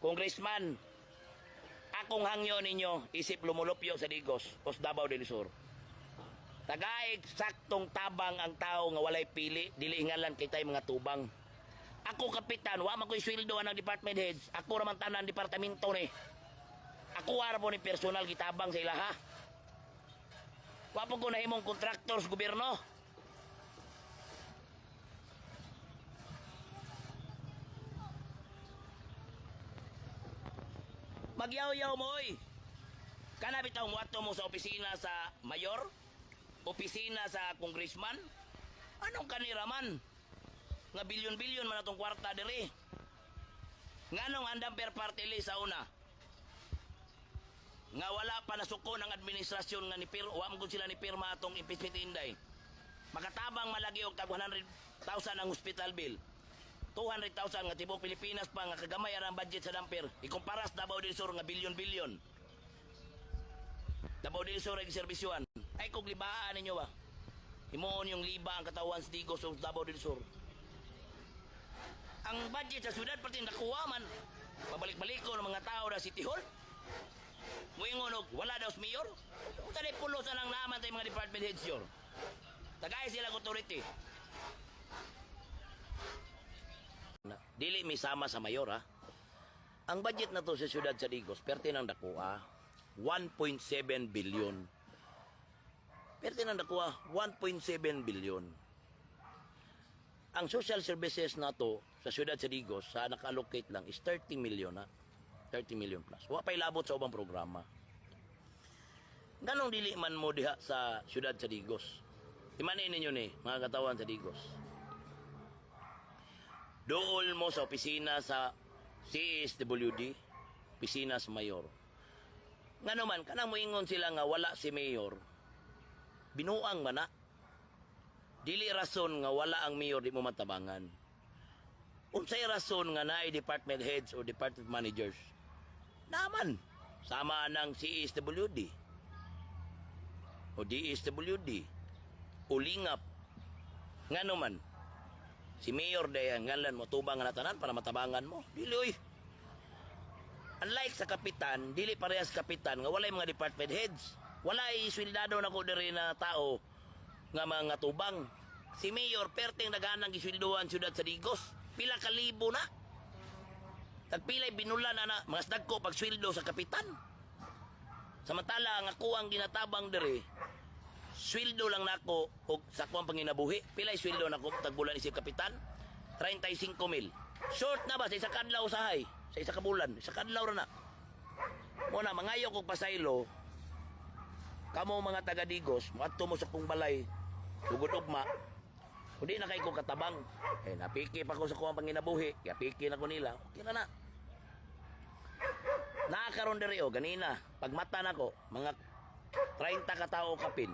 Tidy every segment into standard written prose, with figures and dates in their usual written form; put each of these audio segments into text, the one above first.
Congressman, akong hangyo ninyo, isip lumulupyo sa Digos, os Davao del Sur. Tagaig saktong tabang ang tao nga walay pili, dili hingalan kay tay mga tubang. Ako kapitan, wa man ko'y sweldo ng department heads, ako raman tanan departamento ni. Ako ara po ni personal gitabang sa ilaha. Wa po ko nahimong contractors gobyerno. Magyaw-yaw mo oy. Kana bitaw mo ato mo sa opisina sa mayor, opisina sa congressman. Anong kaniraman? Nga bilyon-bilyon man atong kwarta diri. Nganong andam per party list sa una? Nga wala pa nasuko ng administrasyon nga ni Pir, wa man gud sila ni pirma atong impeachment inday. Makatabang malagi og tag 100,000 ang hospital bill. 200,000 nga tibok Pilipinas pa nga kagamay ang budget sa damper. Ikumpara sa Davao del Sur nga bilyon-bilyon. Davao del Sur ay serbisyuan. Ay kung libaan ninyo ba? Himoon yung liba ang katawan sa Digos o Davao del Sur. Ang budget sa syudad pati nakuha man. Pabalik-balik ko ng mga tao na City Hall. Muingon og wala daw sa mayor. Kung tali pulos ang naman tayo mga department heads yun. Tagay sila authority. Dili may sama sa mayor ha. Ang budget na to sa syudad sa Digos, perte ng dakuha, 1.7 billion. Perte ng dakuha, 1.7 billion. Ang social services na to sa syudad sa Digos, sa naka-allocate lang is 30 million ha. 30 million plus. Wa pa'y labot sa ubang programa. Ganong dili man mo diha sa syudad sa Digos. Imanin ninyo ni, mga katawan sa Digos. Dool mo sa opisina sa CSWD, opisina sa mayor. Nga naman, kanang moingon sila nga wala si mayor, binuang man na. Dili rason nga wala ang mayor di mo matabangan. Unsay rason nga naay department heads o department managers? Naman, sama ng CSWD o DSWD o lingap. Nga naman, si Mayor Dayan, ngalan mo, tubang nga natanan para matabangan mo. Dili, oy. Unlike sa kapitan, dili parehas kapitan, nga walay mga department heads. Walay swildado na ko diri na tao nga mga tubang. Si Mayor, perteng naghanang giswildoan syudad sa Digos. Pila ka libo na. Tagpilay binulan na mga stagko pag swildo sa kapitan. Samantala, ang ako ang ginatabang diri, sweldo lang nako og sakwang panginabuhi. Pilay sweldo nako tagbulan isip kapitan? 35,000. Short na ba sa isa kadlaw usahay? Sa isa ka bulan, isa kadlaw ra na. Muna mangayo kog pasaylo. Kamo mga taga Digos, moadto mo sa kong balay. Sugod ugma. Kundi na kay ko katabang. Napiki pa ko sa kuwang panginabuhi. Kaya piki na ko nila. Okay na. Nakakaroon diri o ganina. Pagmata na ko, mga 30 ka tao kapin.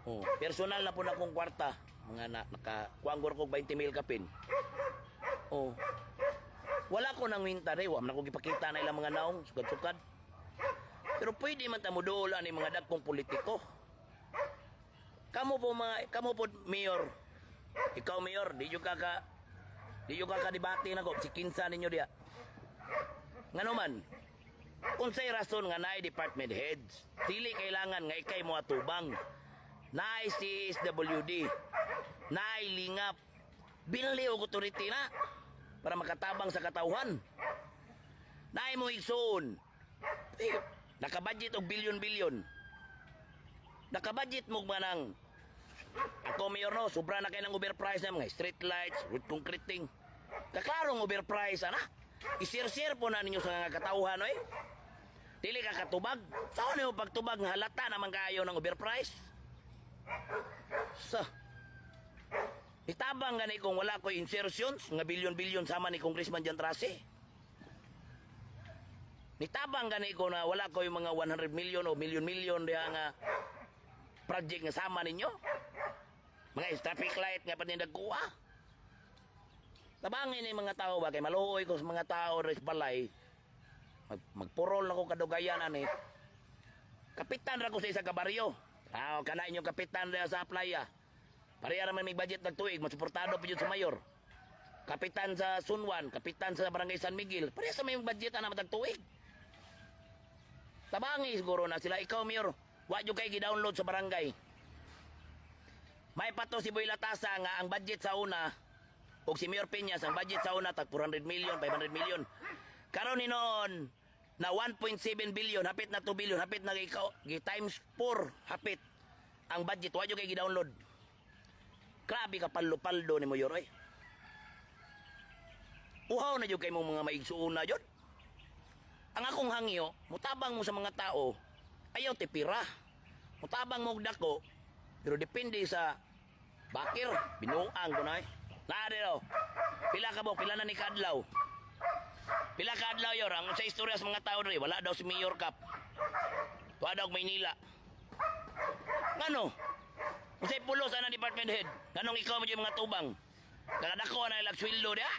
Oh, personal na po na kong kwarta. Mga nakakuanggor ko 20 mil kapin. Oh. Wala ko nang winta rin. Wala ko ipakita na ilang mga naong. Sukad-sukad. Pero pwede man tamo doon ni mga dagkong politiko. Kamu po mayor. Ikaw mayor, di yung kadibati na ko. Si kinsa ninyo diya. Nga naman, unsay rason nga naay department heads, dili kailangan nga ikay mo atubang. Naay CSWD, naay lingap, binli og authority na para makatabang sa katawhan. Naay mo igsoon, nakabudget og bilyon-bilyon. Nakabudget mo manang ako mayor no, sobra na kayo ng overprice na mga street lights, road concreting. Kaklarong overprice ana. Isir-sir po na ninyo sa nga katawhan oy. Dili ka katubag. Saan niyo pagtubag nga halata naman kayo ng overprice? So, itabang gani kung wala ko insertions nga bilyon-bilyon sama ni Congressman Jan Trasi. Nitabang gani ko na wala ko yung mga 100 million o milyon-milyon diha nga project nga sama ninyo. Mga traffic light nga panindag kuha. Tabangin ni mga tao ba kay maluoy ko sa mga tao res balay. Magpurol na ko kadugayan ani. Kapitan ra ko sa isa ka baryo. Kana inyong kapitan sa playa. Pareha naman may budget nagtuig, masuportado pa yun sa mayor. kapitan sa Sunwan, kapitan sa Barangay San Miguel, pareha sa may budget na matagtuig. Tabangi siguro na sila. Ikaw, Mayor, wa jud kay gi-download sa barangay. May pato si Boy Latasa nga ang budget sa una, o si Mayor Peñas, ang budget sa una, tag 400 million, 500 million. Karon ni noon, na 1.7 billion, hapit na 2 billion, hapit na times 4, hapit ang budget, wa jud kay gi-download. Grabe ka paldo-paldo ni Mayor, oy. Uhaw na jud kay mong mga maigsuuna jud. Ang akong hangyo, mutabang mo sa mga tao, ayaw tipira. Mutabang mo og dako, pero depende sa bakir, binuang ko na eh. Naari daw, pila ka mo, pila na ni Kadlaw. Pila ka adlaw yor, ang sa istorya sa mga tao rin, wala daw si Mayor Cup. Tuwa daw og Maynila. Ngano? Kung sa'y pulo sa na department head, ganong ikaw mo yung mga tubang. Kakadako na ilang sweldo dia.